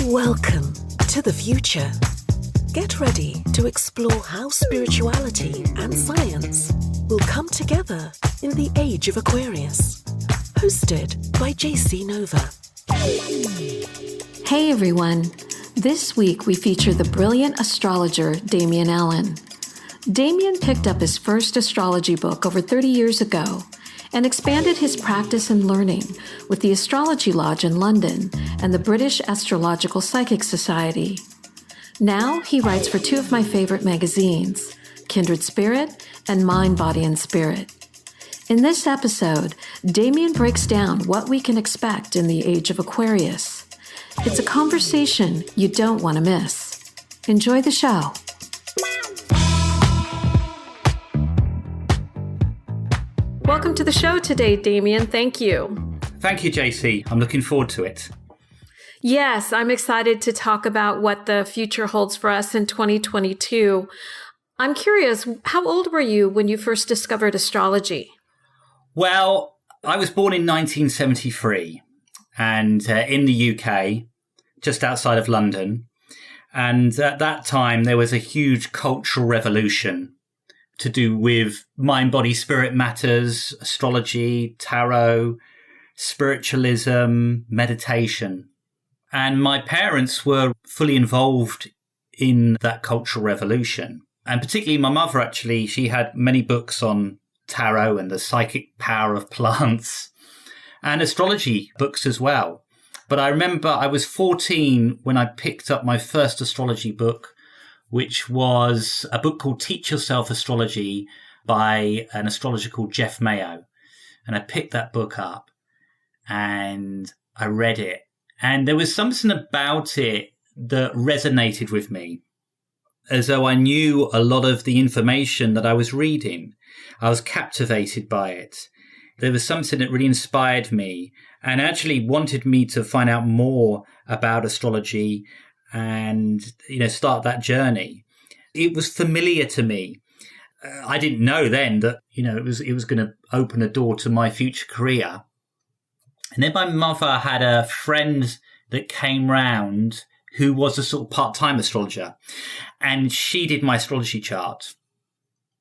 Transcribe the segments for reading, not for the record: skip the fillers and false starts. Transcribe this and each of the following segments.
Welcome to the future. Get ready to explore how spirituality and science will come together in the Age of Aquarius. Hosted by JC Nova. Hey everyone. This week we feature the brilliant astrologer Demian Allen. Demian picked up his first astrology book over 30 years ago and expanded his practice and learning with the Astrology Lodge in London and the British Astrological Psychic Society. Now he writes for two of my favorite magazines, Kindred Spirit and Mind, Body, and Spirit. In this episode, Demian breaks down what we can expect in the Age of Aquarius. It's a conversation you don't want to miss. Enjoy the show. Welcome to the show today, Demian. Thank you. Thank you, JC. I'm looking forward to it. Yes, I'm excited to talk about what the future holds for us in 2022. I'm curious, how old were you when you first discovered astrology? Well, I was born in 1973 and in the UK, just outside of London. And at that time, there was a huge cultural revolution to do with mind, body, spirit matters, astrology, tarot, spiritualism, meditation. And my parents were fully involved in that cultural revolution. And particularly my mother, actually, she had many books on tarot and the psychic power of plants and astrology books as well. But I remember I was 14 when I picked up my first astrology book, which was a book called Teach Yourself Astrology by an astrologer called Jeff Mayo. And I picked that book up and I read it. And there was something about it that resonated with me, as though I knew a lot of the information that I was reading. I was captivated by it. There was something that really inspired me and actually wanted me to find out more about astrology and, start that journey. It was familiar to me. I didn't know then that, it was going to open a door to my future career. And then my mother had a friend that came round who was a sort of part-time astrologer, and she did my astrology chart.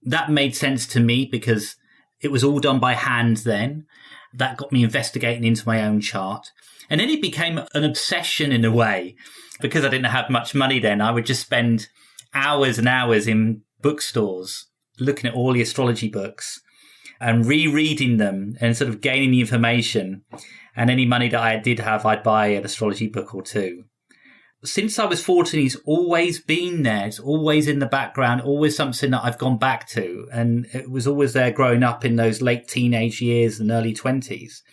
That made sense to me because it was all done by hand then. That got me investigating into my own chart. And then it became an obsession in a way. Because I didn't have much money then, I would just spend hours and hours in bookstores looking at all the astrology books and rereading them and sort of gaining the information. And any money that I did have, I'd buy an astrology book or two. Since I was 14, it's always been there. It's always in the background, always something that I've gone back to. And it was always there growing up in those late teenage years and early 20s.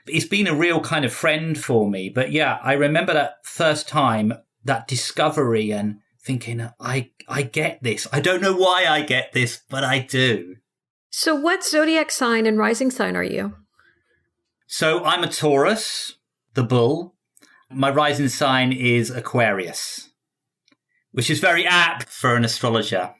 It's been a real kind of friend for me. But yeah, I remember that first time, that discovery and thinking, I get this. I don't know why I get this, but I do. So what zodiac sign and rising sign are you? So I'm a Taurus, the bull. My rising sign is Aquarius, which is very apt for an astrologer.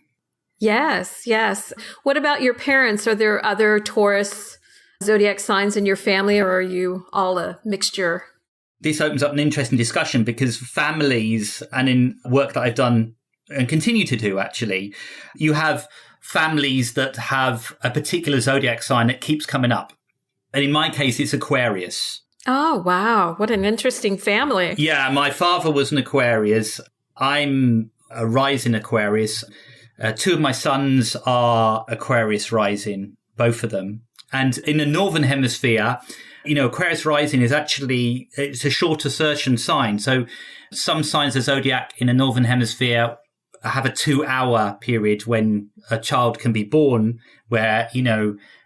Yes, yes. What about your parents? Are there other Taurus zodiac signs in your family, or are you all a mixture? This opens up an interesting discussion because families, and in work that I've done and continue to do actually, you have families that have a particular zodiac sign that keeps coming up. And in my case, it's Aquarius. Oh, wow. What an interesting family. Yeah, my father was an Aquarius. I'm a rising Aquarius. Two of my sons are Aquarius rising, both of them. And in the Northern Hemisphere, Aquarius rising is actually, it's a short assertion sign. So some signs of zodiac in the Northern Hemisphere have a 2-hour period when a child can be born where,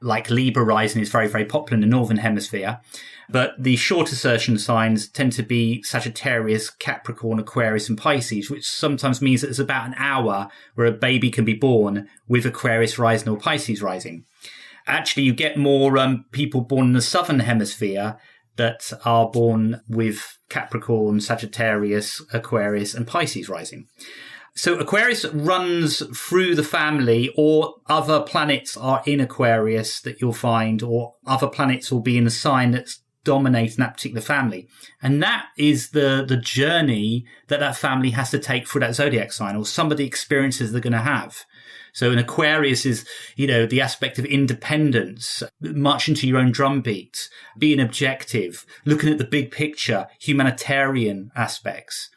like Libra rising is very, very popular in the Northern Hemisphere. But the short assertion signs tend to be Sagittarius, Capricorn, Aquarius, and Pisces, which sometimes means that there's about an hour where a baby can be born with Aquarius rising or Pisces rising. Actually, you get more people born in the Southern Hemisphere that are born with Capricorn, Sagittarius, Aquarius, and Pisces rising. So Aquarius runs through the family, or other planets are in Aquarius that you'll find, or other planets will be in a sign that's dominate in that particular family. And that is the journey that family has to take for that zodiac sign, or some of the experiences they're going to have. So an Aquarius is, the aspect of independence, marching to your own drumbeat, being objective, looking at the big picture, humanitarian aspects.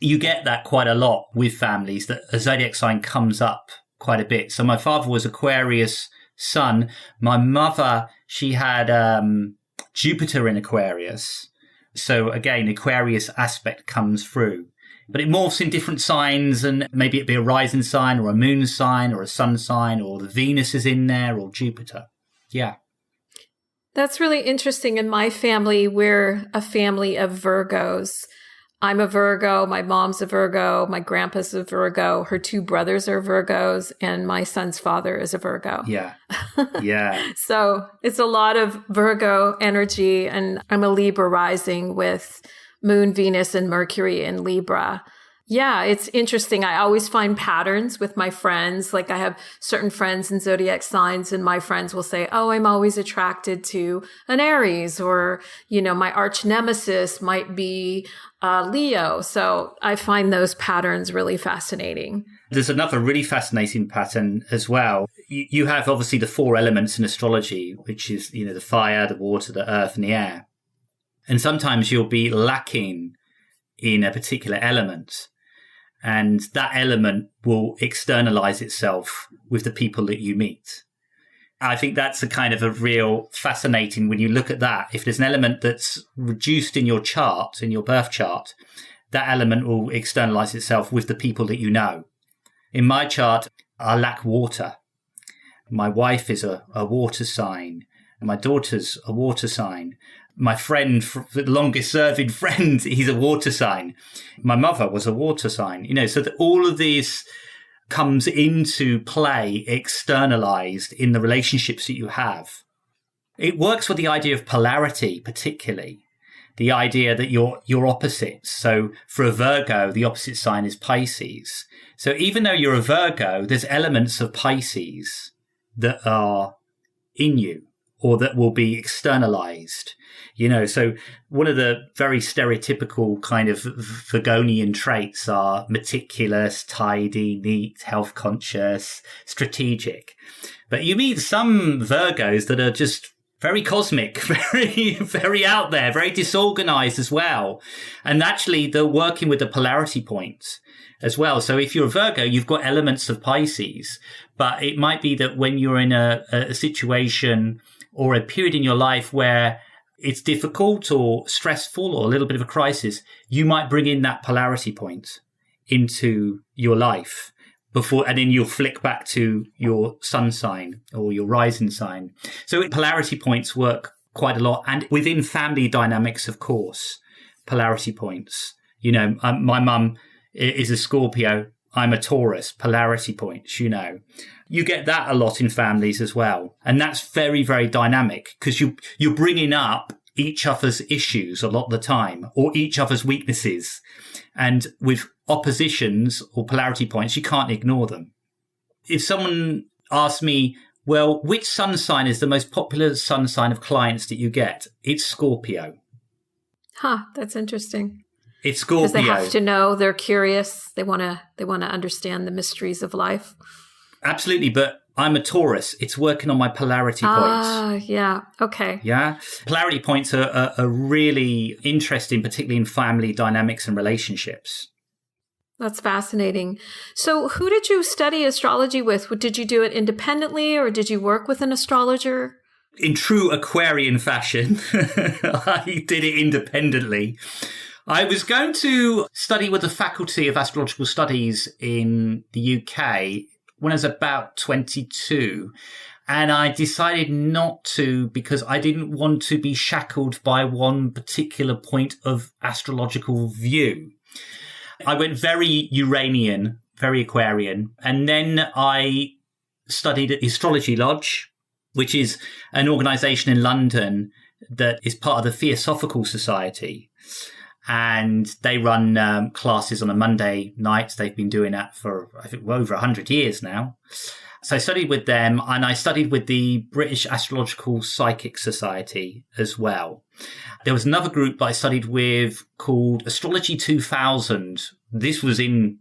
You get that quite a lot with families, that a zodiac sign comes up quite a bit. So my father was Aquarius sun. My mother, she had Jupiter in Aquarius. So again, Aquarius aspect comes through. But it morphs in different signs, and maybe it'd be a rising sign or a moon sign or a sun sign, or the Venus is in there, or Jupiter. Yeah. That's really interesting. In my family, we're a family of Virgos. I'm a Virgo. My mom's a Virgo. My grandpa's a Virgo. Her two brothers are Virgos, and my son's father is a Virgo. Yeah. Yeah. So it's a lot of Virgo energy, and I'm a Libra rising with Moon, Venus, and Mercury in Libra. Yeah, it's interesting. I always find patterns with my friends. Like I have certain friends in zodiac signs, and my friends will say, oh, I'm always attracted to an Aries, or, my arch nemesis might be Leo. So I find those patterns really fascinating. There's another really fascinating pattern as well. You have obviously the 4 elements in astrology, which is, the fire, the water, the earth, and the air. And sometimes you'll be lacking in a particular element, and that element will externalize itself with the people that you meet. I think that's a kind of a real fascinating, when you look at that, if there's an element that's reduced in your chart, in your birth chart, that element will externalize itself with the people that you know. In my chart, I lack water. My wife is a water sign, and my daughter's a water sign. My friend, the longest serving friend, he's a water sign. My mother was a water sign, so that all of this comes into play, externalized in the relationships that you have. It works with the idea of polarity, particularly the idea that you're opposites. So for a Virgo, the opposite sign is Pisces. So even though you're a Virgo, there's elements of Pisces that are in you, or that will be externalized. So one of the very stereotypical kind of Virgonian traits are meticulous, tidy, neat, health conscious, strategic. But you meet some Virgos that are just very cosmic, very, very out there, very disorganized as well. And actually they're working with the polarity points as well. So if you're a Virgo, you've got elements of Pisces, but it might be that when you're in a situation or a period in your life where it's difficult or stressful or a little bit of a crisis, you might bring in that polarity point into your life before, and then you'll flick back to your sun sign or your rising sign. So polarity points work quite a lot. And within family dynamics, of course, polarity points. My mum is a Scorpio. I'm a Taurus, polarity points, You get that a lot in families as well. And that's very, very dynamic, because you're bringing up each other's issues a lot of the time, or each other's weaknesses. And with oppositions or polarity points, you can't ignore them. If someone asks me, well, which sun sign is the most popular sun sign of clients that you get? It's Scorpio. That's interesting. It's Scorpio. Because they have to know, they're curious. They want to understand the mysteries of life. Absolutely. But I'm a Taurus. It's working on my polarity points. Yeah. Okay. Yeah. Polarity points are really interesting, particularly in family dynamics and relationships. That's fascinating. So who did you study astrology with? Did you do it independently, or did you work with an astrologer? In true Aquarian fashion, I did it independently. I was going to study with the Faculty of Astrological Studies in the UK when I was about 22. And I decided not to, because I didn't want to be shackled by one particular point of astrological view. I went very Uranian, very Aquarian. And then I studied at the Astrology Lodge, which is an organisation in London that is part of the Theosophical Society. and they run classes on a Monday night. They've been doing that for, I think, over 100 years now. So I studied with them, and I studied with the British Astrological Psychic Society as well. There was another group that I studied with called Astrology 2000. This was in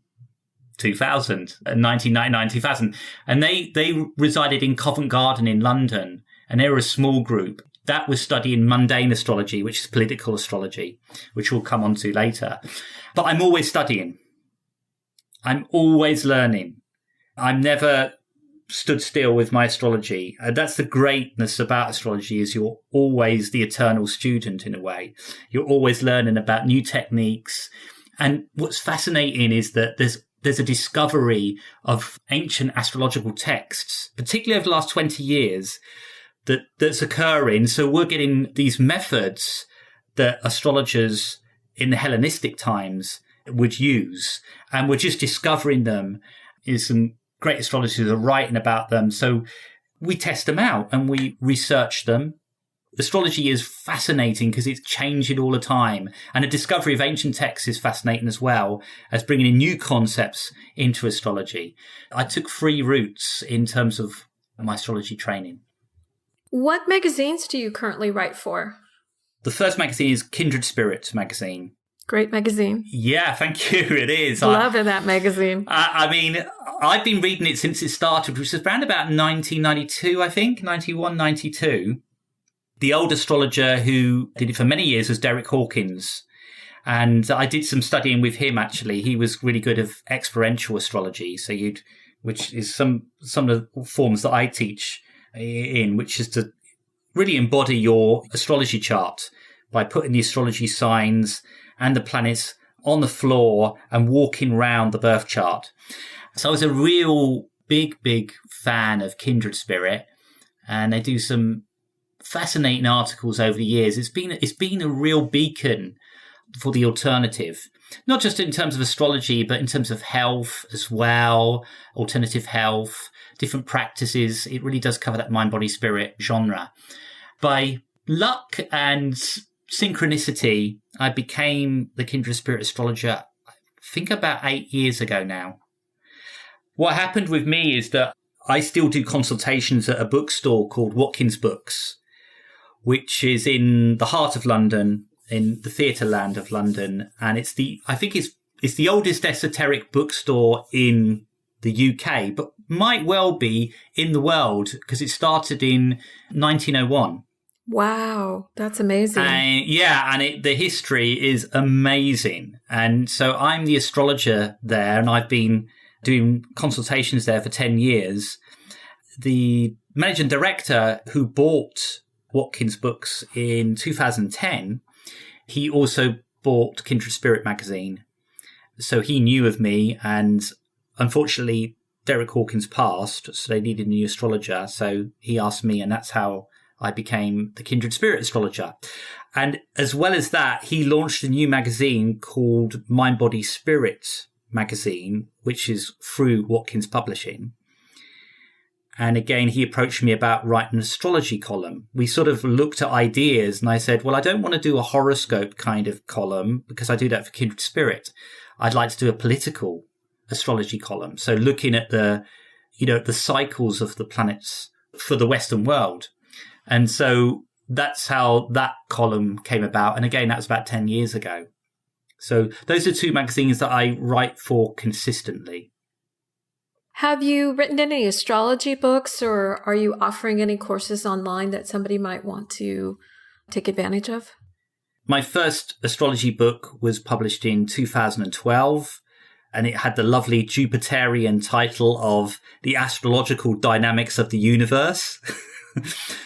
2000, 1999, 2000. And they resided in Covent Garden in London, and they were a small group that was studying mundane astrology, which is political astrology, which we'll come on to later. But I'm always studying. I'm always learning. I'm never stood still with my astrology. That's the greatness about astrology, is you're always the eternal student in a way. You're always learning about new techniques. And what's fascinating is that there's a discovery of ancient astrological texts, particularly over the last 20 years, that's occurring. So we're getting these methods that astrologers in the Hellenistic times would use, and we're just discovering them. Is some great astrologers are writing about them. So we test them out and we research them. Astrology is fascinating because it's changing all the time. And the discovery of ancient texts is fascinating as well as bringing in new concepts into astrology. I took 3 routes in terms of my astrology training. What magazines do you currently write for? The first magazine is Kindred Spirit magazine. Great magazine. Yeah, thank you. It is. Loving that magazine. I mean, I've been reading it since it started, which was around about 1992, I think, 91, 92. The old astrologer who did it for many years was Derek Hawkins. And I did some studying with him, actually. He was really good at experiential astrology. So which is some of the forms that I teach in, which is to really embody your astrology chart by putting the astrology signs and the planets on the floor and walking around the birth chart. So I was a real big fan of Kindred Spirit, and they do some fascinating articles over the years. It's been a real beacon for the alternative, not just in terms of astrology, but in terms of health as well, alternative health, different practices. It really does cover that mind, body, spirit genre. By luck and synchronicity, I became the Kindred Spirit astrologer, I think about 8 years ago now. What happened with me is that I still do consultations at a bookstore called Watkins Books, which is in the heart of London, in the theatre land of London. And it's the oldest esoteric bookstore in the UK, but might well be in the world because it started in 1901. Wow, that's amazing. The history is amazing. And so I'm the astrologer there, and I've been doing consultations there for 10 years. The managing director who bought Watkins Books in 2010, he also bought Kindred Spirit magazine. So he knew of me, and unfortunately Derek Hawkins passed, so they needed a new astrologer. So he asked me, and that's how I became the Kindred Spirit astrologer. And as well as that, he launched a new magazine called Mind, Body, Spirit magazine, which is through Watkins Publishing. And again, he approached me about writing an astrology column. We sort of looked at ideas, and I said, well, I don't want to do a horoscope kind of column because I do that for Kindred Spirit. I'd like to do a political astrology column. So looking at the cycles of the planets for the Western world. And so that's how that column came about. And again, that was about 10 years ago. So those are 2 magazines that I write for consistently. Have you written any astrology books, or are you offering any courses online that somebody might want to take advantage of? My first astrology book was published in 2012, and it had the lovely Jupiterian title of The Astrological Dynamics of the Universe,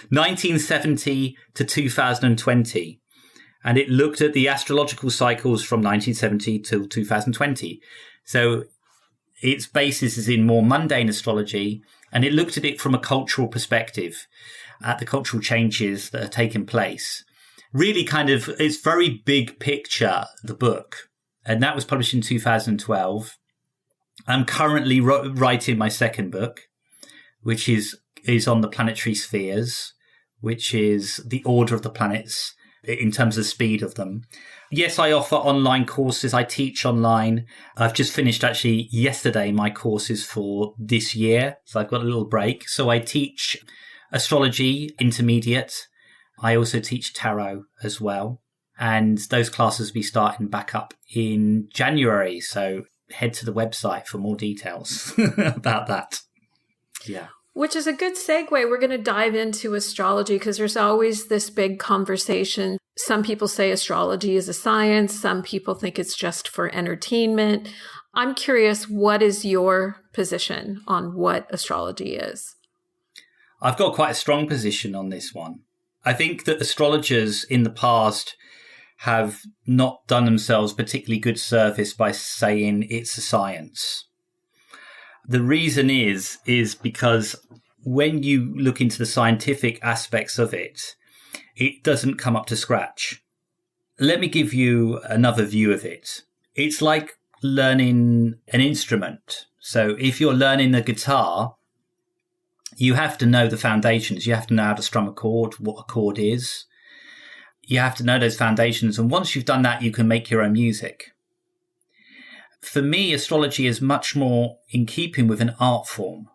1970 to 2020. And it looked at the astrological cycles from 1970 till 2020. So its basis is in more mundane astrology, and it looked at it from a cultural perspective, at the cultural changes that are taking place. Really it's very big picture, the book. And that was published in 2012. I'm currently writing my second book, which is on the planetary spheres, which is the order of the planets in terms of speed of them. Yes, I offer online courses. I teach online. I've just finished actually yesterday my courses for this year. So I've got a little break. So I teach astrology intermediate. I also teach tarot as well. And those classes will be starting back up in January. So head to the website for more details about that. Yeah. Which is a good segue. We're going to dive into astrology because there's always this big conversation. Some people say astrology is a science. Some people think it's just for entertainment. I'm curious, what is your position on what astrology is? I've got quite a strong position on this one. I think that astrologers in the past have not done themselves particularly good service by saying it's a science. The reason is because when you look into the scientific aspects of it, it doesn't come up to scratch. Let me give you another view of it. It's like learning an instrument. So if you're learning the guitar, you have to know the foundations. You have to know how to strum a chord, what a chord is. You have to know those foundations. And once you've done that, you can make your own music. For me, astrology is much more in keeping with an art form.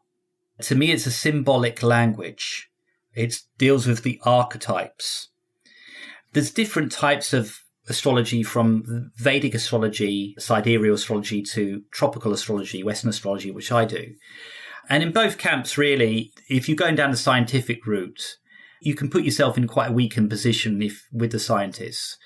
To me, it's a symbolic language. It deals with the archetypes. There's different types of astrology, from Vedic astrology, sidereal astrology, to tropical astrology, Western astrology, which I do. And in both camps, really, if you're going down the scientific route, you can put yourself in quite a weakened position with the scientists.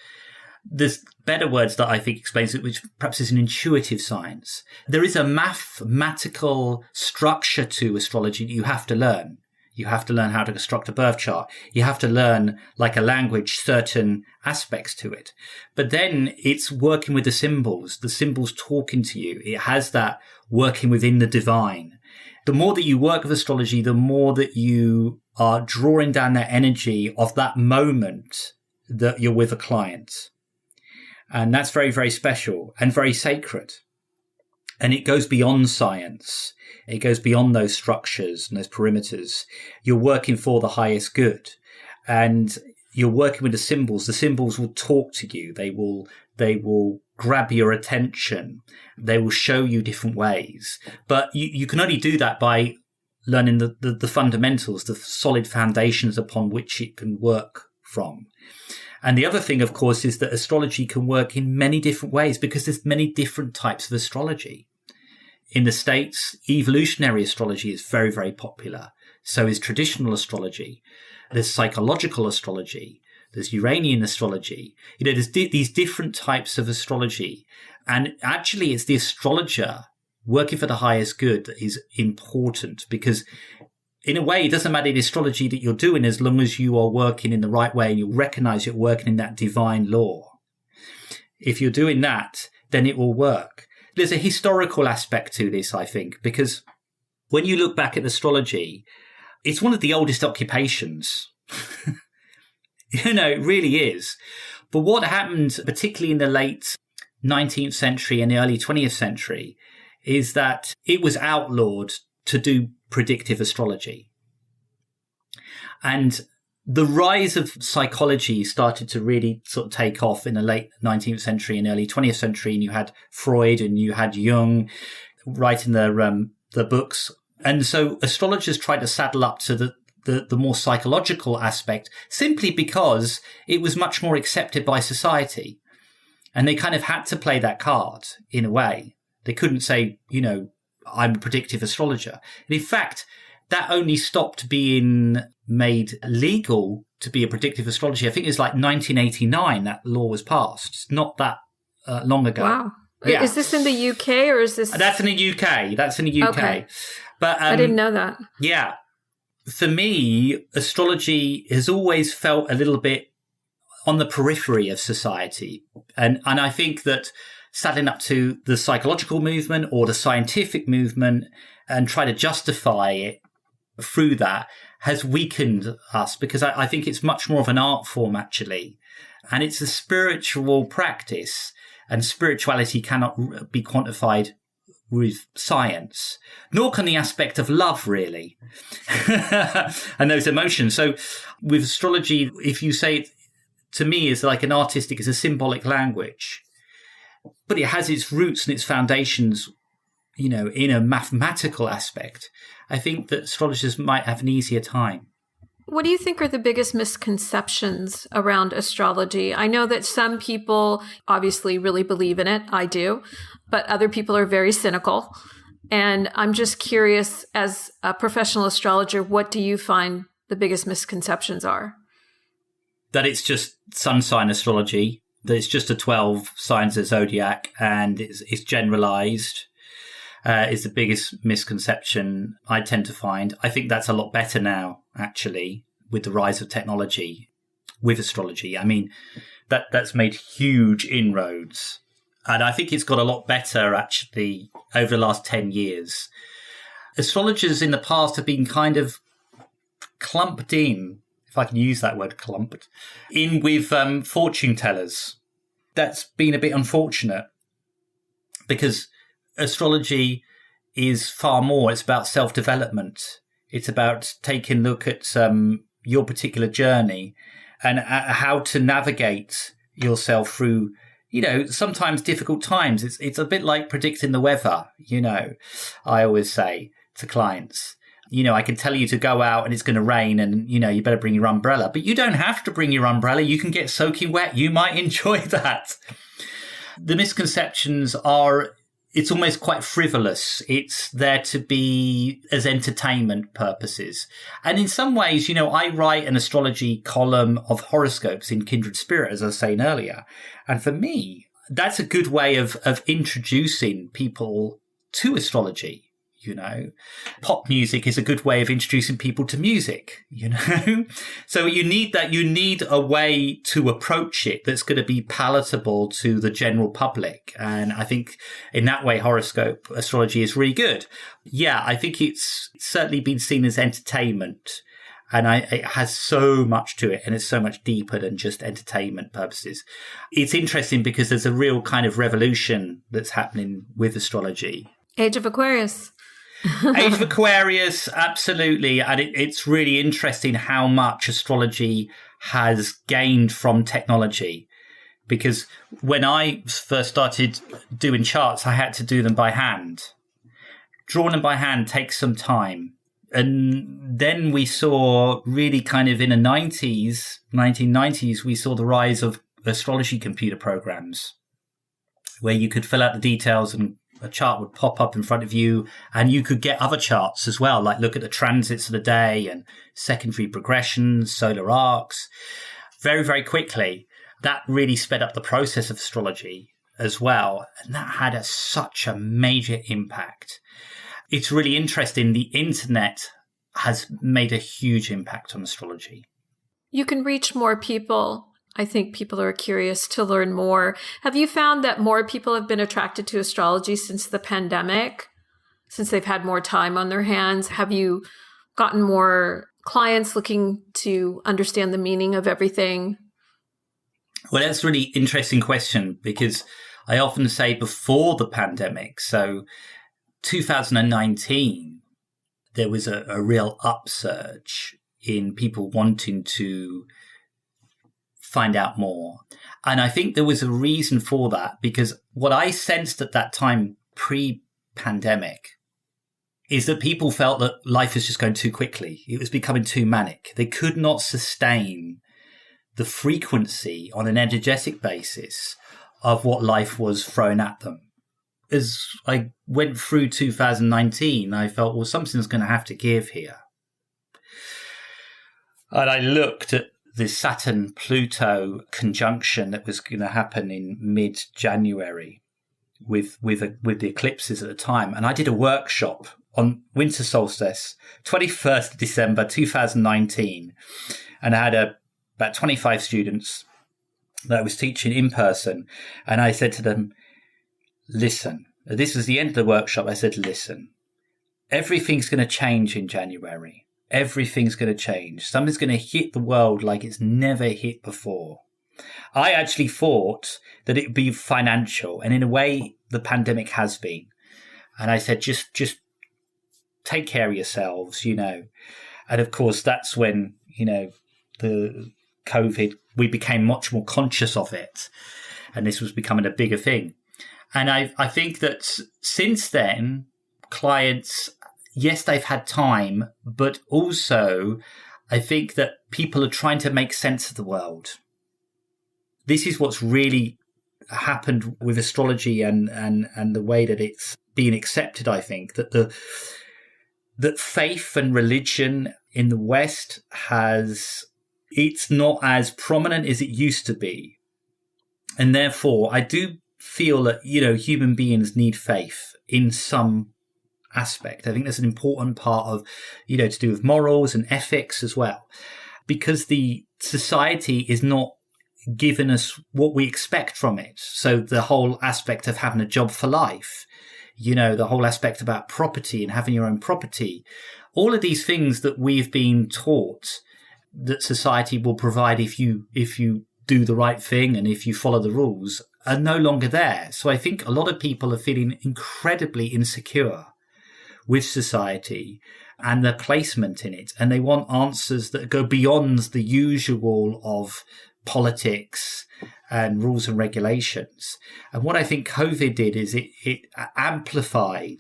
There's better words that I think explains it, which perhaps is an intuitive science. There is a mathematical structure to astrology that you have to learn. You have to learn how to construct a birth chart. You have to learn, like a language, certain aspects to it. But then it's working with the symbols talking to you. It has that working within the divine. The more that you work with astrology, the more that you are drawing down that energy of that moment that you're with a client. And that's very, very special and very sacred. And it goes beyond science. It goes beyond those structures and those perimeters. You're working for the highest good. And you're working with the symbols. The symbols will talk to you. They will grab your attention. They will show you different ways. But you can only do that by learning the fundamentals, the solid foundations upon which it can work from. And the other thing, of course, is that astrology can work in many different ways because there's many different types of astrology. In the States, evolutionary astrology is very, very popular. So is traditional astrology. There's psychological astrology. There's Uranian astrology. There's these different types of astrology. And actually, it's the astrologer working for the highest good that is important, because in a way, it doesn't matter the astrology that you're doing as long as you are working in the right way and you recognize you're working in that divine law. If you're doing that, then it will work. There's a historical aspect to this, I think, because when you look back at astrology, it's one of the oldest occupations. It really is. But what happened, particularly in the late 19th century and the early 20th century, is that it was outlawed to do predictive astrology. And the rise of psychology started to really sort of take off in the late 19th century and early 20th century. And you had Freud and you had Jung writing the books. And so astrologers tried to saddle up to the more psychological aspect simply because it was much more accepted by society. And they kind of had to play that card in a way. They couldn't say, I'm a predictive astrologer. And in fact, that only stopped being made legal to be a predictive astrologer. I think it was like 1989 that law was passed. It's not that long ago. Wow. Yeah. Is this in the UK or is this? That's in the UK. Okay. But I didn't know that. Yeah. For me, astrology has always felt a little bit on the periphery of society. And I think that saddling up to the psychological movement or the scientific movement and try to justify it through that has weakened us, because I think it's much more of an art form, actually. And it's a spiritual practice, and spirituality cannot be quantified with science, nor can the aspect of love, really, and those emotions. So with astrology, if you say to me is like an artistic, is a symbolic language, but it has its roots and its foundations, in a mathematical aspect. I think that astrologers might have an easier time. What do you think are the biggest misconceptions around astrology? I know that some people obviously really believe in it. I do. But other people are very cynical. And I'm just curious, as a professional astrologer, what do you find the biggest misconceptions are? That it's just sun sign astrology, that it's just a 12 signs of zodiac and it's generalized. Is the biggest misconception I tend to find. I think that's a lot better now, actually, with the rise of technology, with astrology. I mean, that's made huge inroads. And I think it's got a lot better, actually, over the last 10 years. Astrologers in the past have been kind of clumped in, if I can use that word, clumped, in with fortune tellers. That's been a bit unfortunate because astrology is far more. It's about self-development. It's about taking a look at your particular journey and how to navigate yourself through, sometimes difficult times. It's a bit like predicting the weather, I always say to clients. I can tell you to go out and it's going to rain and, you better bring your umbrella. But you don't have to bring your umbrella. You can get soaking wet. You might enjoy that. The misconceptions are, it's almost quite frivolous. It's there to be as entertainment purposes. And in some ways, I write an astrology column of horoscopes in Kindred Spirit, as I was saying earlier. And for me, that's a good way of introducing people to astrology. Pop music is a good way of introducing people to music, So you need that. You need a way to approach it that's going to be palatable to the general public. And I think in that way, horoscope astrology is really good. Yeah, I think it's certainly been seen as entertainment. And it has so much to it, and it's so much deeper than just entertainment purposes. It's interesting because there's a real kind of revolution that's happening with astrology. Age of Aquarius. Age of Aquarius, absolutely. And it's really interesting how much astrology has gained from technology. Because when I first started doing charts, I had to do them by hand. Drawing them by hand takes some time. And then we saw really kind of in the 1990s, we saw the rise of astrology computer programs where you could fill out the details and a chart would pop up in front of you and you could get other charts as well, like look at the transits of the day and secondary progressions, solar arcs, very, very quickly. That really sped up the process of astrology as well. And that had such a major impact. It's really interesting. The internet has made a huge impact on astrology. You can reach more people. I think people are curious to learn more. Have you found that more people have been attracted to astrology since the pandemic, since they've had more time on their hands? Have you gotten more clients looking to understand the meaning of everything? Well, that's a really interesting question because I often say before the pandemic, so 2019, there was a real upsurge in people wanting to find out more. And I think there was a reason for that because what I sensed at that time pre-pandemic is that people felt that life was just going too quickly. It was becoming too manic. They could not sustain the frequency on an energetic basis of what life was thrown at them. As I went through 2019, I felt, well, something's going to have to give here. And I looked at the Saturn-Pluto conjunction that was going to happen in mid-January with the eclipses at the time. And I did a workshop on winter solstice, 21st of December 2019. And I had about 25 students that I was teaching in person. And I said to them, listen, this was the end of the workshop. I said, listen, everything's going to change in January. Everything's going to change. Something's going to hit the world like it's never hit before. I actually thought that it would be financial. And in a way, the pandemic has been. And I said, just take care of yourselves, And of course, that's when, the COVID, we became much more conscious of it. And this was becoming a bigger thing. And I think that since then, clients, yes, they've had time, but also I think that people are trying to make sense of the world. This is what's really happened with astrology and the way that it's been accepted, I think, that that faith and religion in the West it's not as prominent as it used to be. And therefore, I do feel that, human beings need faith in some aspect. I think that's an important part of, to do with morals and ethics as well, because the society is not giving us what we expect from it. So the whole aspect of having a job for life, the whole aspect about property and having your own property, all of these things that we've been taught that society will provide if you do the right thing and if you follow the rules are no longer there. So I think a lot of people are feeling incredibly insecure with society and their placement in it. And they want answers that go beyond the usual of politics and rules and regulations. And what I think COVID did is it amplified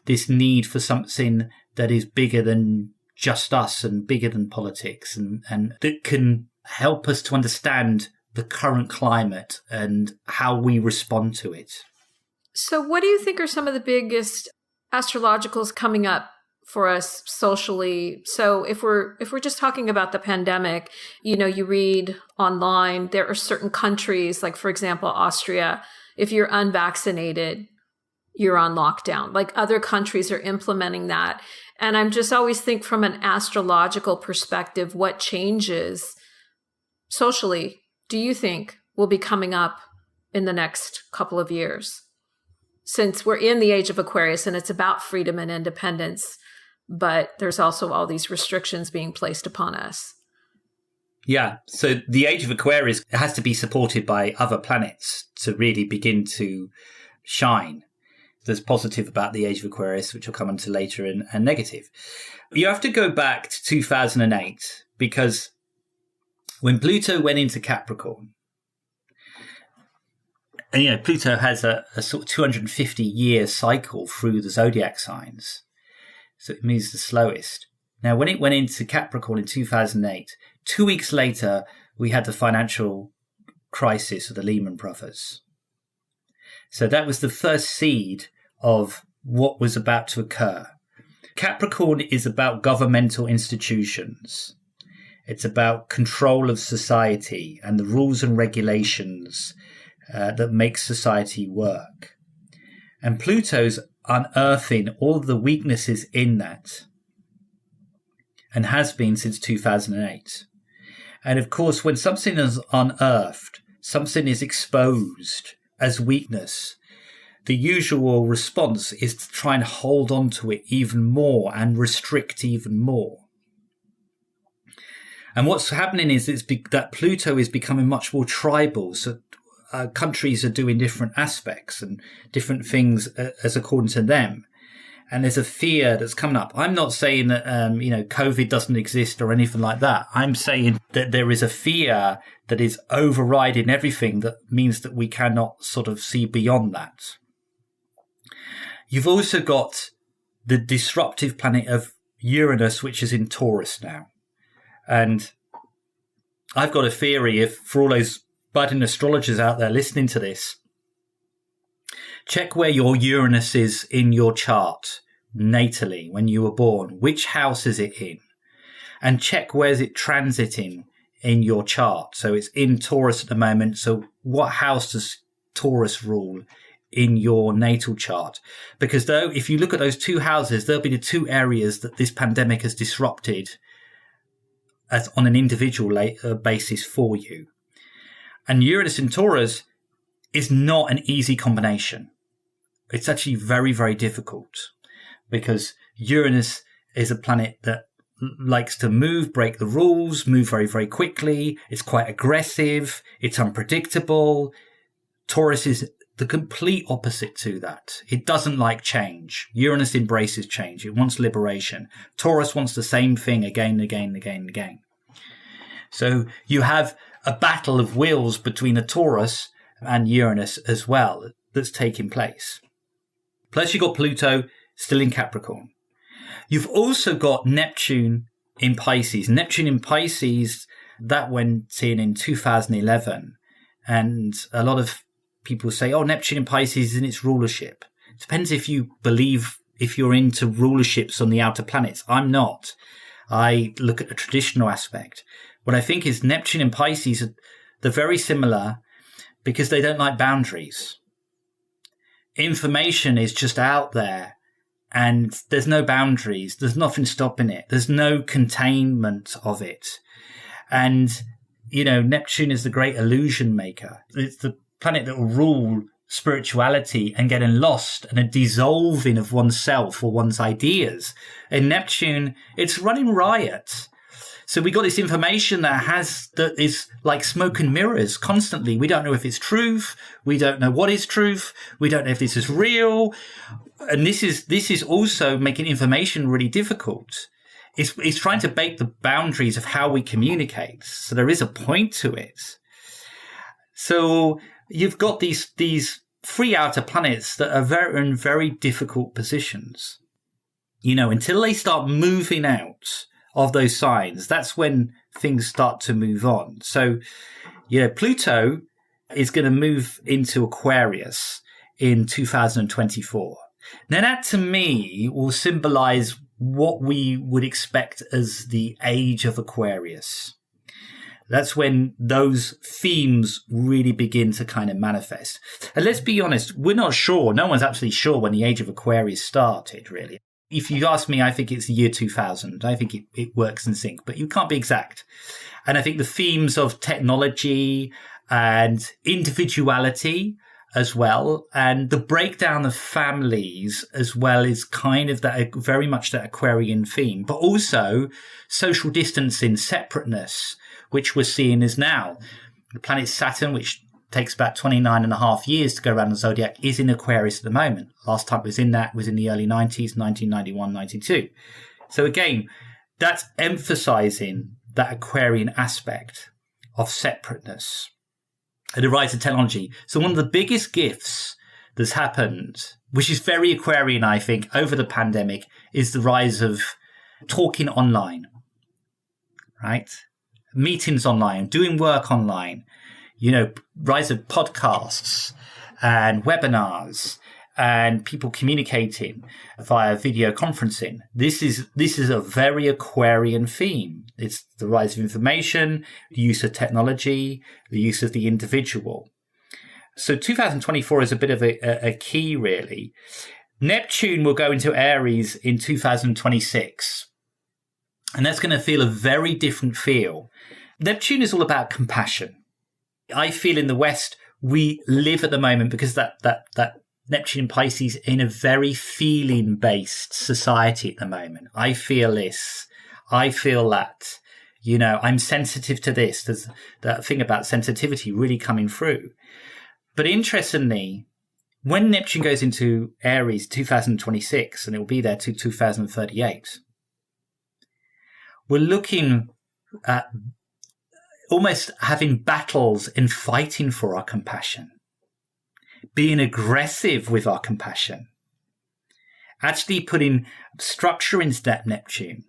this need for something that is bigger than just us and bigger than politics and that can help us to understand the current climate and how we respond to it. So what do you think are some of the biggest astrologicals coming up for us socially? So if we're just talking about the pandemic, you read online, there are certain countries, like for example, Austria, if you're unvaccinated, you're on lockdown. Like other countries are implementing that. And I'm just always think from an astrological perspective, what changes socially do you think will be coming up in the next couple of years? Since we're in the age of Aquarius and it's about freedom and independence, but there's also all these restrictions being placed upon us. Yeah. So the age of Aquarius has to be supported by other planets to really begin to shine. There's positive about the age of Aquarius, which we'll come on to later, and negative. You have to go back to 2008 because when Pluto went into Capricorn, and Pluto has a sort of 250-year cycle through the zodiac signs, so it moves the slowest. Now, when it went into Capricorn in 2008, 2 weeks later, we had the financial crisis of the Lehman Brothers. So that was the first seed of what was about to occur. Capricorn is about governmental institutions. It's about control of society and the rules and regulations that make society work. And Pluto's unearthing all the weaknesses in that and has been since 2008. And of course, when something is unearthed, something is exposed as weakness, the usual response is to try and hold on to it even more and restrict even more. And what's happening is that Pluto is becoming much more tribal. So countries are doing different aspects and different things as according to them. And there's a fear that's coming up. I'm not saying that, COVID doesn't exist or anything like that. I'm saying that there is a fear that is overriding everything that means that we cannot sort of see beyond that. You've also got the disruptive planet of Uranus, which is in Taurus now. And I've got a theory, for all those budding astrologers out there listening to this, check where your Uranus is in your chart natally when you were born. Which house is it in? And check where's it transiting in your chart. So it's in Taurus at the moment. So what house does Taurus rule in your natal chart? Because though, if you look at those two houses, they'll be the two areas that this pandemic has disrupted as on an individual basis for you. And Uranus in Taurus is not an easy combination. It's actually very, very difficult because Uranus is a planet that likes to move, break the rules, move very, very quickly. It's quite aggressive. It's unpredictable. Taurus is the complete opposite to that. It doesn't like change. Uranus embraces change. It wants liberation. Taurus wants the same thing again and again and again and again. So you have a battle of wills between a Taurus and Uranus as well that's taking place. Plus you've got Pluto still in Capricorn. You've also got Neptune in Pisces. Neptune in Pisces, that went in 2011. And a lot of people say, oh, Neptune in Pisces is in its rulership. It depends if you believe, if you're into rulerships on the outer planets. I'm not. I look at the traditional aspect. What I think is Neptune and Pisces, they're very similar because they don't like boundaries. Information is just out there and there's no boundaries. There's nothing stopping it. There's no containment of it. And, you know, Neptune is the great illusion maker. It's the planet that will rule spirituality and getting lost and a dissolving of oneself or one's ideas. In Neptune, it's running riot. So we got this information that is like smoke and mirrors constantly. We don't know if it's truth. We don't know what is truth. We don't know if this is real. And this is also making information really difficult. It's trying to break the boundaries of how we communicate. So there is a point to it. So you've got these three outer planets that are in very difficult positions. You know, until they start moving out of those signs, that's when things start to move on. So, you know, Pluto is going to move into Aquarius in 2024. Now, that to me will symbolize what we would expect as the Age of Aquarius. That's when those themes really begin to kind of manifest. And let's be honest, we're not sure. No one's absolutely sure when the Age of Aquarius started, really. If you ask me, I think it's the year 2000. I think it works in sync, but you can't be exact. And I think the themes of technology and individuality as well, and the breakdown of families as well is kind of that very much that Aquarian theme, but also social distancing, separateness, which we're seeing as now. The planet Saturn, which takes about 29 and a half years to go around the zodiac, is in Aquarius at the moment. Last time it was in that was in the early 90s, 1991, 92. So again, that's emphasizing that Aquarian aspect of separateness and the rise of technology. So one of the biggest gifts that's happened, which is very Aquarian, I think, over the pandemic, is the rise of talking online, right? Meetings online, doing work online, you know, rise of podcasts and webinars and people communicating via video conferencing. This is a very Aquarian theme. It's the rise of information, the use of technology, the use of the individual. So 2024 is a bit of a key, really. Neptune will go into Aries in 2026. And that's going to feel a very different feel. Neptune is all about compassion. I feel in the West, we live at the moment because that Neptune in Pisces in a very feeling-based society at the moment. I feel this. I feel that. You know, I'm sensitive to this. There's that thing about sensitivity really coming through. But interestingly, when Neptune goes into Aries 2026, and it will be there to 2038, we're looking at almost having battles and fighting for our compassion, being aggressive with our compassion, actually putting structure into that Neptune,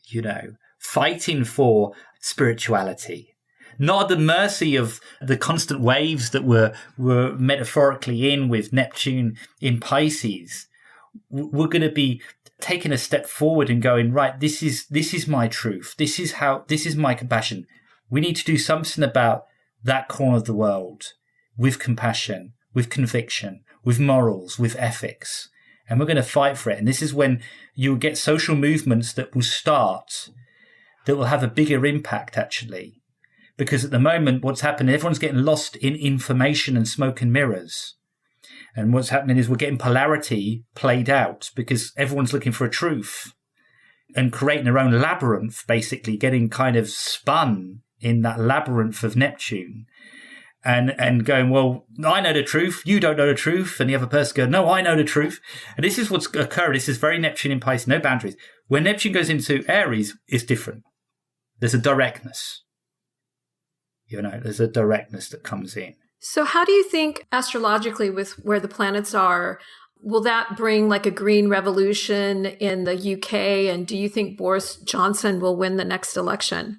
you know, fighting for spirituality, not at the mercy of the constant waves that we're metaphorically in with Neptune in Pisces. We're going to be taking a step forward and going, right, this is my truth. This is my compassion. We need to do something about that corner of the world with compassion, with conviction, with morals, with ethics. And we're going to fight for it. And this is when you'll get social movements that will start, that will have a bigger impact, actually. Because at the moment, what's happening, everyone's getting lost in information and smoke and mirrors. And what's happening is we're getting polarity played out because everyone's looking for a truth and creating their own labyrinth, basically getting kind of spun in that labyrinth of Neptune and going, well, I know the truth, you don't know the truth. And the other person goes, no, I know the truth. And this is what's occurring. This is very Neptune in Pisces, no boundaries. When Neptune goes into Aries, it's different. There's a directness. There's a directness that comes in. So how do you think astrologically with where the planets are, will that bring like a green revolution in the UK? And do you think Boris Johnson will win the next election?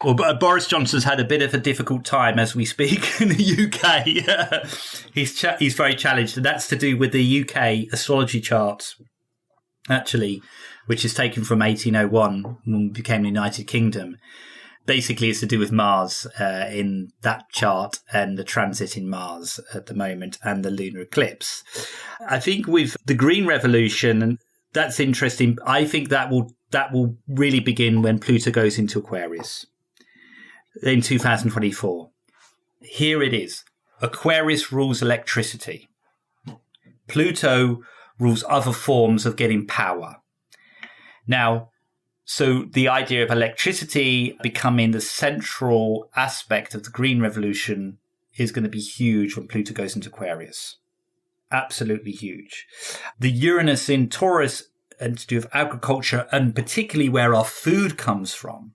Well, Boris Johnson's had a bit of a difficult time as we speak in the UK. He's very challenged, and that's to do with the UK astrology charts, actually, which is taken from 1801 when we became the United Kingdom. Basically, it's to do with Mars in that chart and the transit in Mars at the moment and the lunar eclipse. I think with the Green Revolution, that's interesting. I think that will really begin when Pluto goes into Aquarius in 2024. Here it is. Aquarius rules electricity. Pluto rules other forms of getting power. Now, so the idea of electricity becoming the central aspect of the Green Revolution is going to be huge when Pluto goes into Aquarius. Absolutely huge. The Uranus in Taurus, and to do with agriculture, and particularly where our food comes from.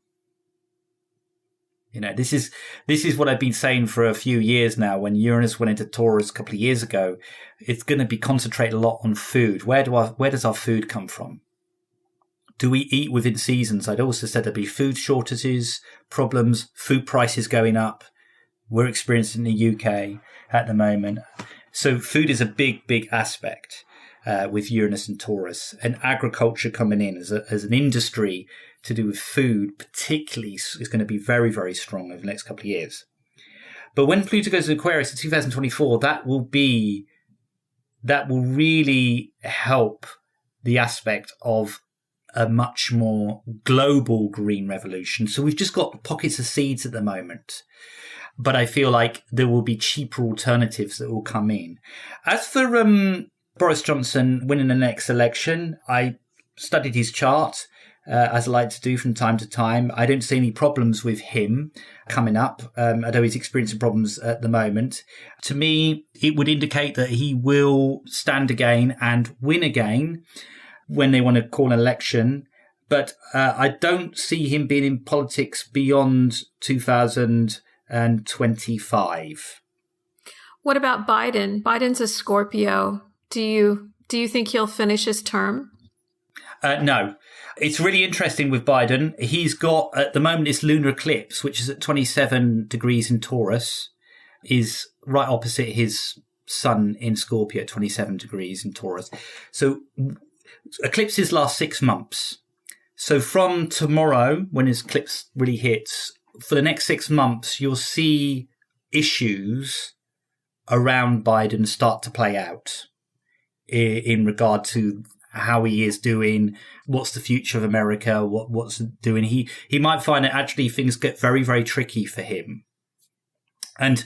This is what I've been saying for a few years now. When Uranus went into Taurus a couple of years ago, it's going to be concentrated a lot on food. Where does our food come from? Do we eat within seasons? I'd also said there'd be food shortages, problems, food prices going up. We're experiencing in the UK at the moment. So food is a big, big aspect with Uranus and Taurus, and agriculture coming in as an industry to do with food, particularly, is going to be very, very strong over the next couple of years. But when Pluto goes to Aquarius in 2024, that will really help the aspect of a much more global green revolution. So we've just got pockets of seeds at the moment, but I feel like there will be cheaper alternatives that will come in. As for Boris Johnson winning the next election, I studied his chart, as I like to do from time to time. I don't see any problems with him coming up, although he's experiencing problems at the moment. To me, it would indicate that he will stand again and win again when they want to call an election. But I don't see him being in politics beyond 2025. What about Biden? Biden's a Scorpio. Do you think he'll finish his term? No. It's really interesting with Biden. He's got, at the moment, his lunar eclipse, which is at 27 degrees in Taurus, is right opposite his sun in Scorpio at 27 degrees in Taurus. So eclipses last 6 months. So from tomorrow, when his eclipse really hits, for the next 6 months, you'll see issues around Biden start to play out in regard to how he is doing, what's the future of America, what's doing. He might find that actually things get very, very tricky for him. And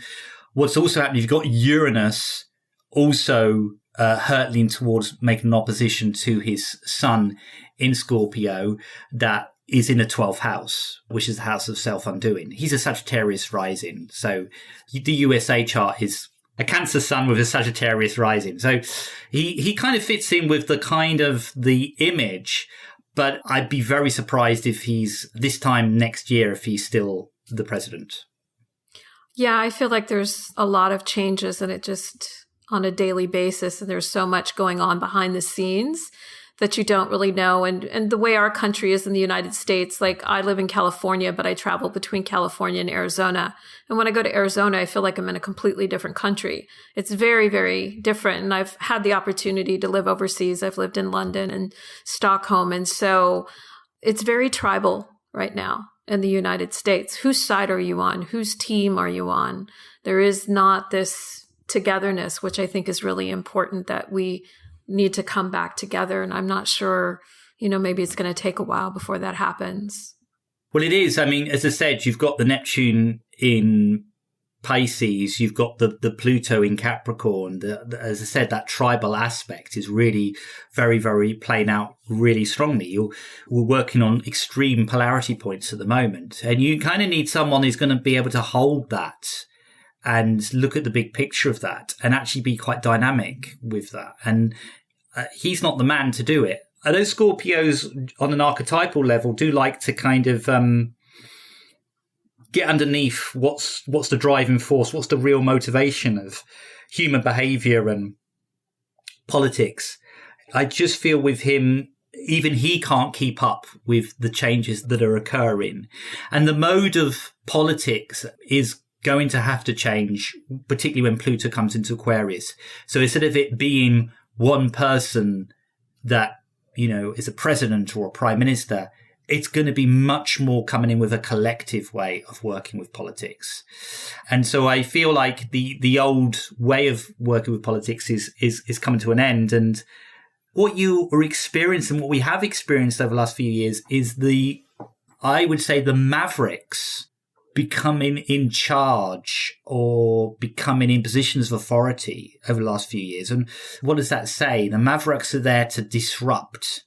what's also happening, you've got Uranus also hurtling towards making an opposition to his sun in Scorpio that is in the 12th house, which is the house of self-undoing. He's a Sagittarius rising. So the USA chart is a Cancer sun with a Sagittarius rising. So he kind of fits in with the kind of the image, but I'd be very surprised if he's this time next year, if he's still the president. Yeah, I feel like there's a lot of changes and it just on a daily basis, and there's so much going on behind the scenes that you don't really know. And the way our country is in the United States, like I live in California, but I travel between California and Arizona. And when I go to Arizona, I feel like I'm in a completely different country. It's very, very different. And I've had the opportunity to live overseas. I've lived in London and Stockholm. And so it's very tribal right now in the United States. Whose side are you on? Whose team are you on? There is not this togetherness, which I think is really important, that we need to come back together. And I'm not sure, maybe it's going to take a while before that happens. Well, it is. I mean, as I said, you've got the Neptune in Pisces, you've got the Pluto in Capricorn. As I said, that tribal aspect is really very, very playing out really strongly. We're working on extreme polarity points at the moment. And you kind of need someone who's going to be able to hold that and look at the big picture of that and actually be quite dynamic with that. And he's not the man to do it. Although Scorpios on an archetypal level do like to kind of get underneath what's the driving force, what's the real motivation of human behavior and politics. I just feel with him, even he can't keep up with the changes that are occurring. And the mode of politics is going to have to change, particularly when Pluto comes into Aquarius. So instead of it being one person that, is a president or a prime minister, it's going to be much more coming in with a collective way of working with politics. And so I feel like the old way of working with politics is coming to an end. And what you are experiencing, what we have experienced over the last few years is I would say the mavericks becoming in charge or becoming in positions of authority over the last few years. And what does that say? The mavericks are there to disrupt.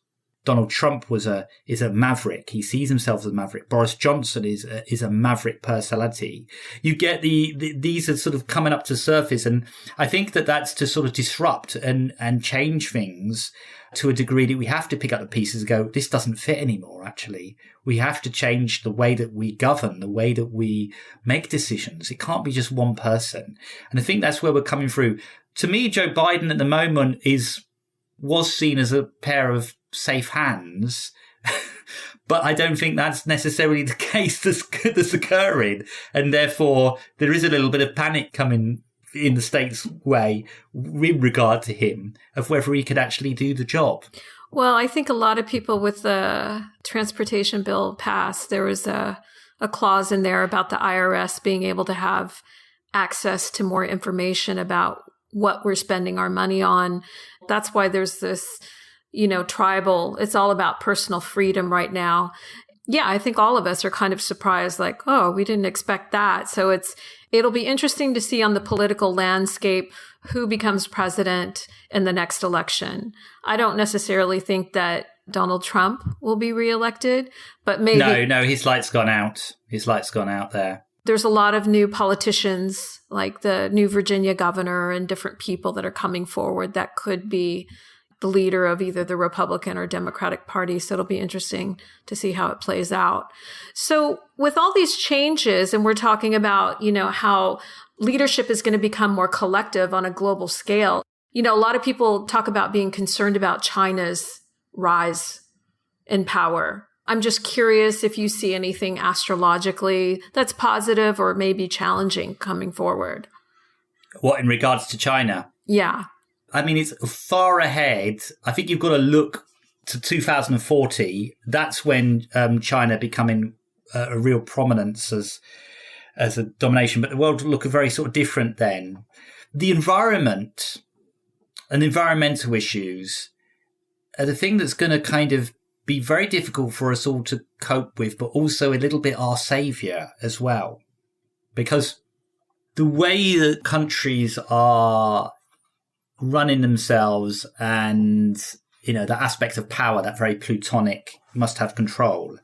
Donald Trump is a maverick. He sees himself as a maverick. Boris Johnson is a maverick personality. You get these are sort of coming up to surface, and I think that's to sort of disrupt and change things to a degree that we have to pick up the pieces and go, this doesn't fit anymore. Actually, we have to change the way that we govern, the way that we make decisions. It can't be just one person, and I think that's where we're coming through. To me, Joe Biden at the moment was seen as a pair of safe hands, but I don't think that's necessarily the case that's occurring, and therefore there is a little bit of panic coming in the States way in regard to him of whether he could actually do the job. Well, I think a lot of people with the transportation bill passed, there was a clause in there about the IRS being able to have access to more information about what we're spending our money on. That's why there's this tribal, it's all about personal freedom right now. Yeah, I think all of us are kind of surprised, like, oh, we didn't expect that. So it'll be interesting to see on the political landscape who becomes president in the next election. I don't necessarily think that Donald Trump will be reelected, but maybe... No, his light's gone out. His light's gone out there. There's a lot of new politicians, like the new Virginia governor and different people that are coming forward that could be the leader of either the Republican or Democratic Party. So it'll be interesting to see how it plays out. So with all these changes, and we're talking about, how leadership is going to become more collective on a global scale. A lot of people talk about being concerned about China's rise in power. I'm just curious if you see anything astrologically that's positive or maybe challenging coming forward. What, in regards to China? Yeah. I mean, it's far ahead. I think you've got to look to 2040. That's when China becoming a real prominence as a domination. But the world will look very sort of different then. The environment and environmental issues are the thing that's going to kind of be very difficult for us all to cope with, but also a little bit our savior as well. Because the way that countries are running themselves and, the aspect of power, that very plutonic must have control,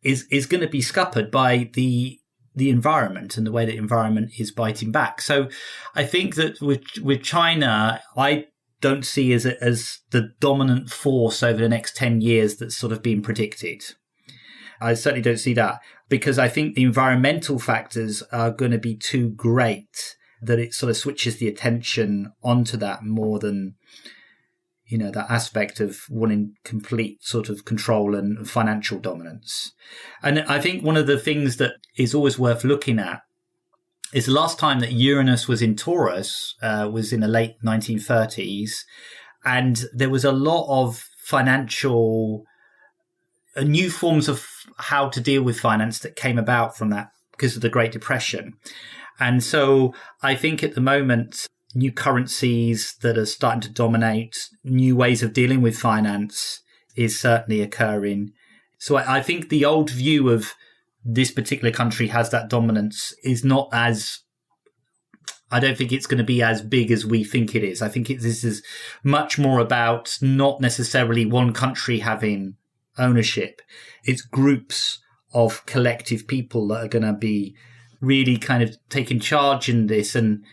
is going to be scuppered by the environment and the way the environment is biting back. So I think that with China, I don't see as the dominant force over the next 10 years that's sort of been predicted. I certainly don't see that, because I think the environmental factors are going to be too great that it sort of switches the attention onto that more than, that aspect of wanting complete sort of control and financial dominance. And I think one of the things that is always worth looking at is the last time that Uranus was in Taurus was in the late 1930s. And there was a lot of financial, new forms of how to deal with finance that came about from that because of the Great Depression. And so I think at the moment, new currencies that are starting to dominate, new ways of dealing with finance is certainly occurring. So I think the old view of this particular country has that dominance is not as, I don't think it's going to be as big as we think it is. I think this is much more about not necessarily one country having ownership. It's groups of collective people that are going to be really kind of taking charge in this, and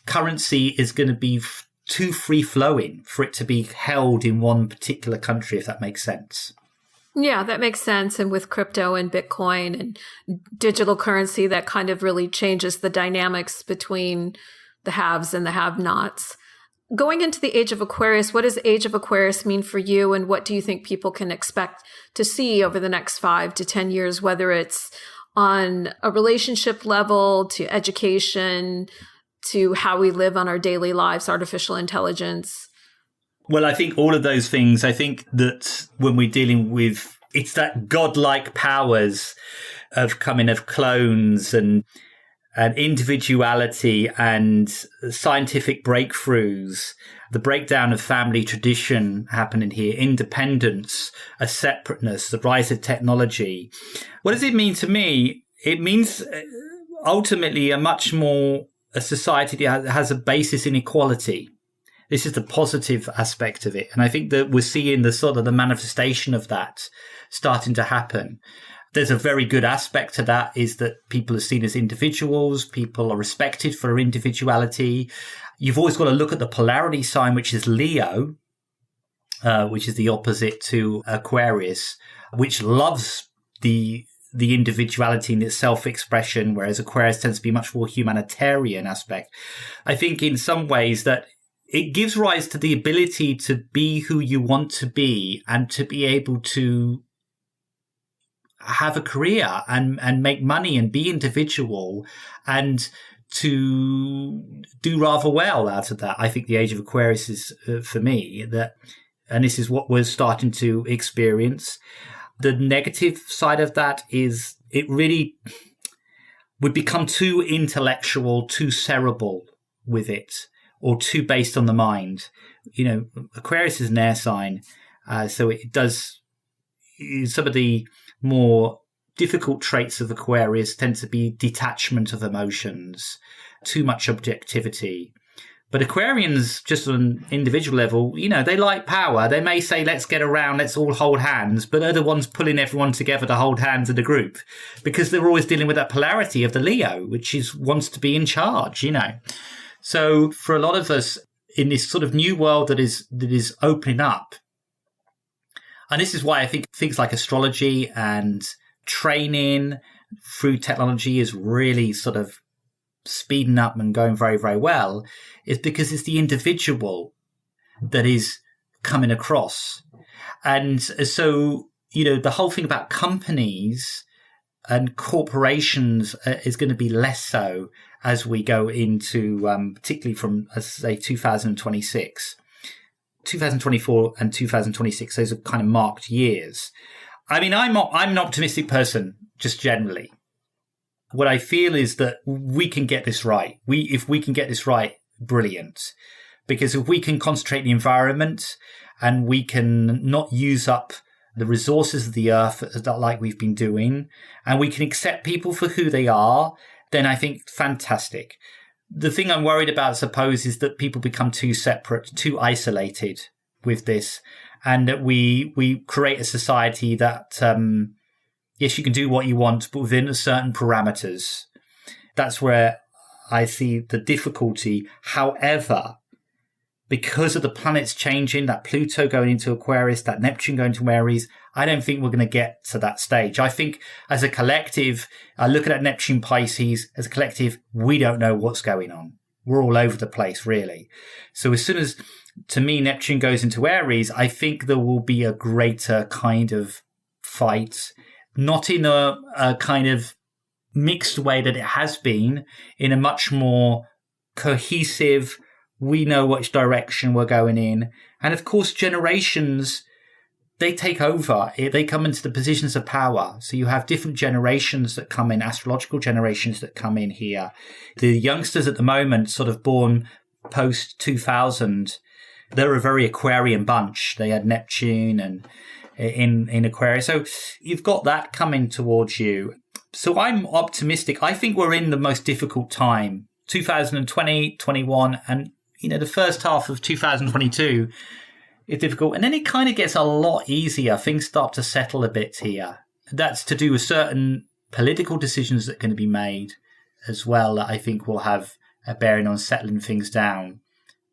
currency is going to be too free flowing for it to be held in one particular country, if that makes sense. Yeah, that makes sense. And with crypto and Bitcoin and digital currency, that kind of really changes the dynamics between the haves and the have-nots. Going into the Age of Aquarius, what does Age of Aquarius mean for you? And what do you think people can expect to see over the next 5 to 10 years, whether it's on a relationship level, to education, to how we live on our daily lives, artificial intelligence? Well, I think all of those things, I think that when we're dealing with, it's that godlike powers of coming of clones and individuality and scientific breakthroughs, the breakdown of family tradition happening here, independence, a separateness, the rise of technology. What does it mean to me? It means ultimately a society that has a basis in equality. This is the positive aspect of it. And I think that we're seeing the manifestation of that starting to happen. There's a very good aspect to that, is that people are seen as individuals. People are respected for individuality. You've always got to look at the polarity sign, which is Leo, which is the opposite to Aquarius, which loves the individuality and its self-expression, whereas Aquarius tends to be much more humanitarian aspect. I think in some ways that it gives rise to the ability to be who you want to be and to be able to have a career and make money and be individual and to do rather well out of that. I think the Age of Aquarius is, for me, that, and this is what we're starting to experience. The negative side of that is it really would become too intellectual, too cerebral with it, or too based on the mind. You know, Aquarius is an air sign, so it does some of the more difficult traits of Aquarius tend to be detachment of emotions, too much objectivity. But Aquarians, just on an individual level, you know, they like power. They may say, let's get around, let's all hold hands, but they're the ones pulling everyone together to hold hands in a group, because they're always dealing with that polarity of the Leo, which wants to be in charge, you know. So for a lot of us in this sort of new world that is opening up, and this is why I think things like astrology and training through technology is really sort of speeding up and going very, very well, is because it's the individual that is coming across. And so, you know, the whole thing about companies and corporations is going to be less so as we go into, particularly from, say, 2026. 2024 and 2026, those are kind of marked years. I mean, I'm an optimistic person, just generally. What I feel is that we can get this right. If we can get this right, brilliant. Because if we can concentrate the environment and we can not use up the resources of the earth like we've been doing, and we can accept people for who they are, then I think fantastic. The thing I'm worried about, I suppose, is that people become too separate, too isolated with this, and that we create a society that, yes, you can do what you want, but within certain parameters. That's where I see the difficulty. However, because of the planets changing, that Pluto going into Aquarius, that Neptune going to Aries, I don't think we're going to get to that stage. I think as a collective, looking at Neptune Pisces, as a collective, we don't know what's going on. We're all over the place, really. So as soon as, to me, Neptune goes into Aries, I think there will be a greater kind of fight, not in a kind of mixed way that it has been, in a much more cohesive, we know which direction we're going in. And of course, generations, they take over. They come into the positions of power. So you have different generations that come in, astrological generations that come in here. The youngsters at the moment, sort of born post 2000, they're a very Aquarian bunch. They had Neptune and in Aquarius. So you've got that coming towards you. So I'm optimistic. I think we're in the most difficult time, 2020, 21, and you know, the first half of 2022 is difficult. And then it kind of gets a lot easier. Things start to settle a bit here. That's to do with certain political decisions that are going to be made as well, that I think will have a bearing on settling things down.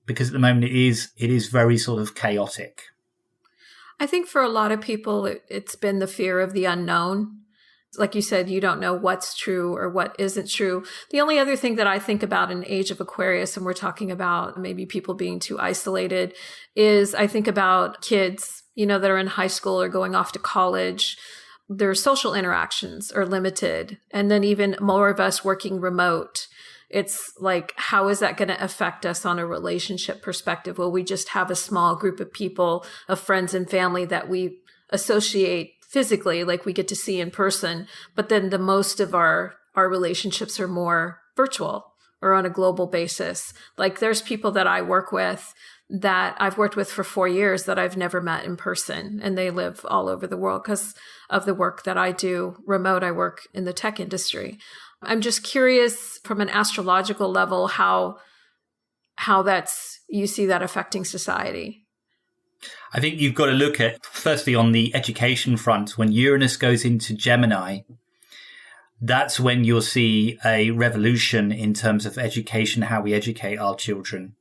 Because at the moment it is very sort of chaotic. I think for a lot of people, it's been the fear of the unknown. Like you said, you don't know what's true or what isn't true. The only other thing that I think about in Age of Aquarius, and we're talking about maybe people being too isolated, is I think about kids, that are in high school or going off to college. Their social interactions are limited. And then even more of us working remote. It's like, how is that going to affect us on a relationship perspective? Will we just have a small group of people, of friends and family that we associate physically, like we get to see in person, but then the most of our relationships are more virtual or on a global basis. Like there's people that I work with that I've worked with for 4 years that I've never met in person, and they live all over the world because of the work that I do remote. I work in the tech industry. I'm just curious from an astrological level how you see that affecting society. I think you've got to look at, firstly, on the education front, when Uranus goes into Gemini, that's when you'll see a revolution in terms of education, how we educate our children.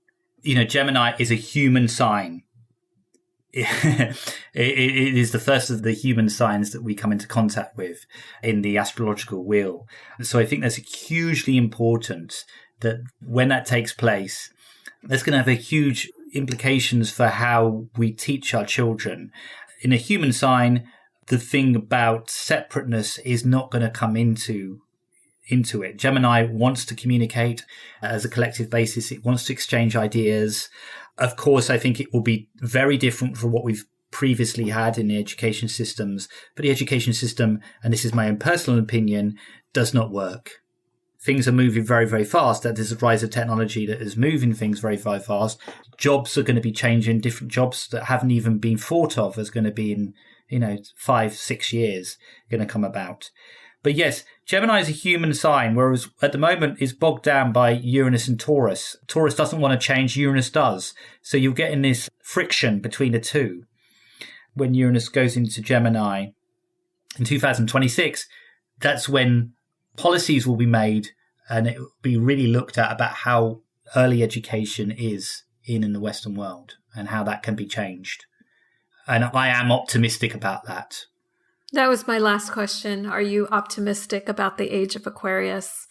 Gemini is a human sign. It is the first of the human signs that we come into contact with in the astrological wheel. So I think that's hugely important that when that takes place, that's going to have a huge implications for how we teach our children. In a human sign, the thing about separateness is not going to come into it. Gemini wants to communicate as a collective basis. It wants to exchange ideas. Of course, I think it will be very different from what we've previously had in the education systems. But the education system, and this is my own personal opinion, does not work. Things are moving very, very fast. There's a rise of technology that is moving things very, very fast. Jobs are going to be changing. Different jobs that haven't even been thought of as going to be in, 5-6 years going to come about. But yes, Gemini is a human sign, whereas at the moment is bogged down by Uranus and Taurus. Taurus doesn't want to change, Uranus does. So you're getting this friction between the two. When Uranus goes into Gemini in 2026, that's when policies will be made and it will be really looked at about how early education is in the Western world and how that can be changed. And I am optimistic about that. That was my last question. Are you optimistic about the Age of Aquarius?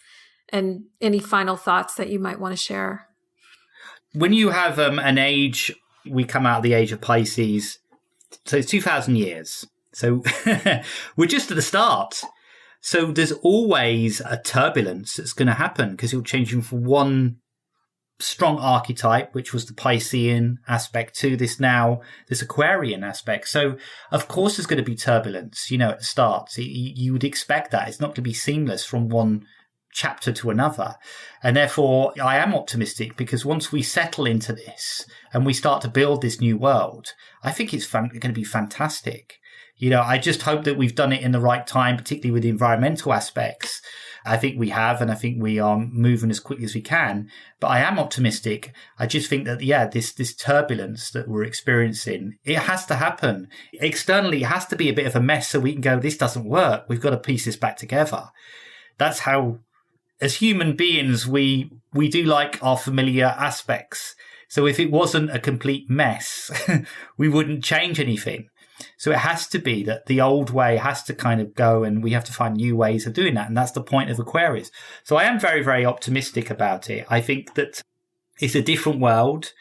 And any final thoughts that you might want to share? When you have an age, we come out of the age of Pisces, so it's 2,000 years. So we're just at the start. So there's always a turbulence that's going to happen because you're changing from one strong archetype, which was the Piscean aspect, to this Aquarian aspect. So of course there's going to be turbulence, at the start. You would expect that. It's not going to be seamless from one chapter to another. And therefore I am optimistic because once we settle into this and we start to build this new world, I think it's going to be fantastic. I just hope that we've done it in the right time, particularly with the environmental aspects. I think we have, and I think we are moving as quickly as we can. But I am optimistic. I just think that, this turbulence that we're experiencing, it has to happen. Externally, it has to be a bit of a mess so we can go, this doesn't work. We've got to piece this back together. That's how, as human beings, we do like our familiar aspects. So if it wasn't a complete mess, we wouldn't change anything. So it has to be that the old way has to kind of go and we have to find new ways of doing that. And that's the point of Aquarius. So I am very, very optimistic about it. I think that it's a different world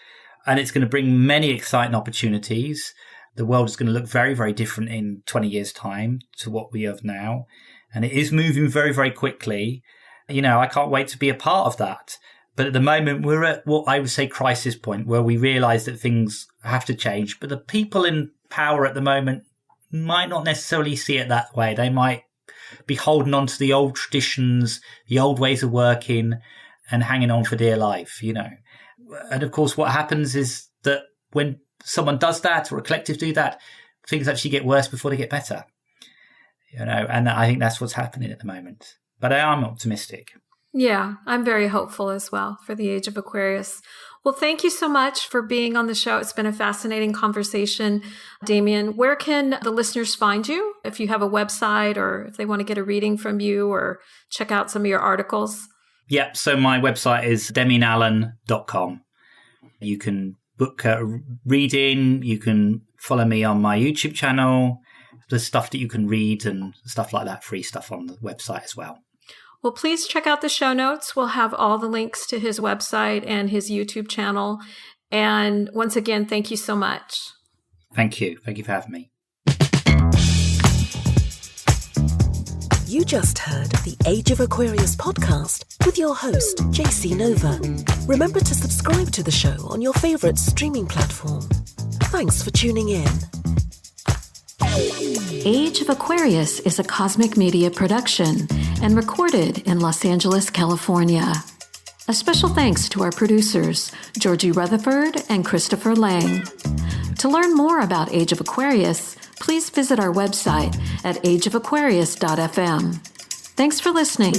and it's going to bring many exciting opportunities. The world is going to look very, very different in 20 years' time to what we have now. And it is moving very, very quickly. I can't wait to be a part of that. But at the moment, we're at what I would say crisis point, where we realise that things have to change. But the people in power at the moment might not necessarily see it that way. They might be holding on to the old traditions, the old ways of working, and hanging on for dear life, And of course, what happens is that when someone does that or a collective do that, things actually get worse before they get better. And I think that's what's happening at the moment. But I am optimistic. Yeah, I'm very hopeful as well for the Age of Aquarius. Well, thank you so much for being on the show. It's been a fascinating conversation. Demian, where can the listeners find you? If you have a website or if they want to get a reading from you or check out some of your articles? Yep. So my website is demianallen.com. You can book reading. You can follow me on my YouTube channel. There's stuff that you can read and stuff like that, free stuff on the website as well. Well, please check out the show notes. We'll have all the links to his website and his YouTube channel. And once again, thank you so much. Thank you. Thank you for having me. You just heard the Age of Aquarius podcast with your host, JC Nova. Remember to subscribe to the show on your favorite streaming platform. Thanks for tuning in. Age of Aquarius is a cosmic media production and recorded in Los Angeles, California. A special thanks to our producers, Georgie Rutherford and Christopher Lang. To learn more about Age of Aquarius, please visit our website at ageofaquarius.fm. Thanks for listening.